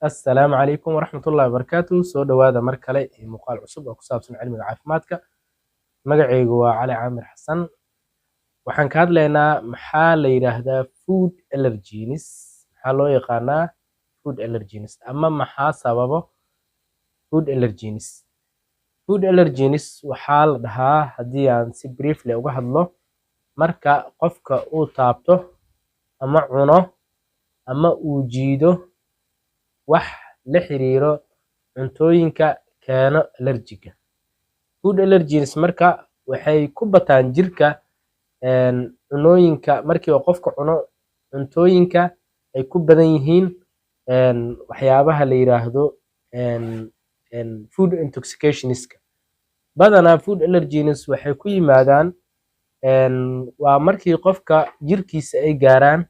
السلام عليكم ورحمة الله وبركاته. soo dhawaada mar kale ee muuqaal cusub oo ku saabsan cilmiga caafimaadka. Magacaygu waa Cali Caamir Xasan. Waxaan ka hadlaynaa maxaa la yiraahdaa food allergens. Maxaa loo yaqaanaa food allergens ama maxaa sababo food allergens. Food allergens waxaa la dhahaa haddii aan si briefly uga hadlo marka qofka uu taabto ama cuno ama uu jiido wax la xiriiro cuntooyinka keeno allergiga. Food allergens marka waxay ku bataan jirka cunooyinka markii uu qofka cuno cuntooyinka ay ku badan yihiin waxyaabaha la yiraahdo food intoxicationska. Badanaa food allergens waxay ku yimaadaan waa markii qofka jirkiisa ay gaaraan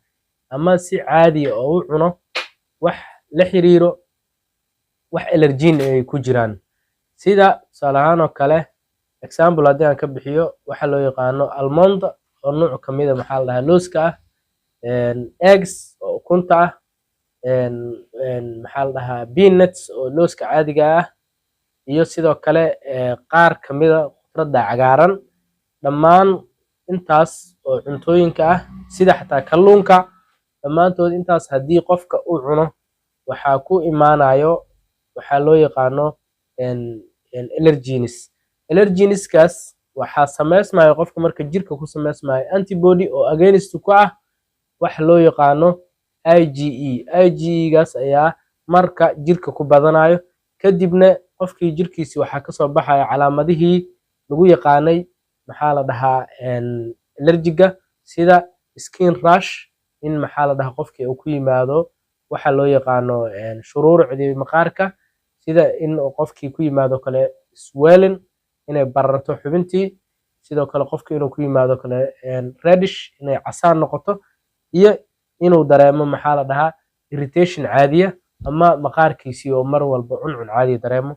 ama si caadi ah oo u cuno wax la xiriiro wax allergen ay ku jiraan, sida tusaale ahaan oo kale example haddii aan ka bixiyo waxa loo yaqaano almond oo nooc ka mid ah maxaa la dhahaa looska ah, eggs oo ukunta ah, maxaa la dhahaa peanuts oo looska caadiga ah, iyo sidoo kale qaar ka mid ah khudradda cagaaran. Dhammaan intaas oo cuntooyinka ah sida xataa kalluunka, dhammaantood intaas haddii qofka uu cuno waxaa ku imaanayo waxaa loo yaqaano allergens. Allergenskaas waxaa sameysmaya qofka marka jirka ku sameysmaya antibody oo against ku ah wax loo yaqaano IgE gaas ayaa marka jirka ku badanayo kadibna qofkii jirkiisa waxaa kasoo baxaya calaamadihii lagu yaqaanay maxaa la dhahaa allergiga, sida skin rash, in maxaa la dhahaa qofkii uu ku yimaado waxa loo yaqaano shuruurucdii maqaarka, sida in qofkii ku yimaado kale swelling inay bararto xubintii, sidoo kale qofkii inuu ku yimaado kale reddish inay casaan noqoto, iyo inuu dareemo maxaa la dhahaa irritation caadiya ama maqaarkiisii oo mar walba cuncun caadi dareemo.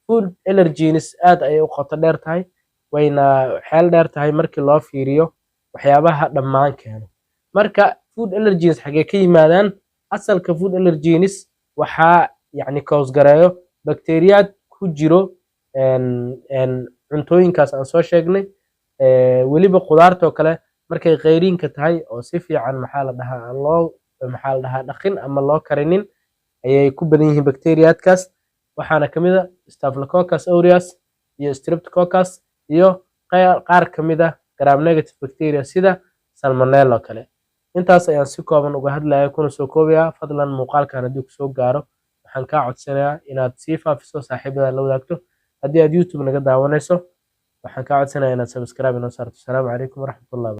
Food allergens aad ayay u qoto dheer tahay wayna xeel dheer tahay markii loo fiiriyo waxyaabaha dhammaan keeno. Marka food allergens xagee ka yimaadaan? Asalka food allergens waxaa yacni cause gareeyo bakteeriyaad ku jiro cuntooyinkaas aan soo sheegnay, weliba khudaarta oo kale markay qayriinka tahay oo si fiican maxaa la dhahaa aan loo maxaa la dhahaa dhaqin ama loo karinin ayay ku badan yihiin bakteeriyaadkaas. waxaana ka mid ah staphylococcus aureus iyo streptococcus iyo qaar ka mid ah gram negative bacteria sida salmonella oo kale. intaas ayaan si kooban uga hadlaya kuna soo koobayaa. Fadlan muuqaalkan haddii kusoo gaaro waxaan kaa codsanayaa inaad sii faafiso saaxiibada la wadaagto. Haddii aad YouTube naga daawanayso waxaan kaa codsanayaa inaad subscribe inoo saarto. Asalaamu calaykum waraxmatullahi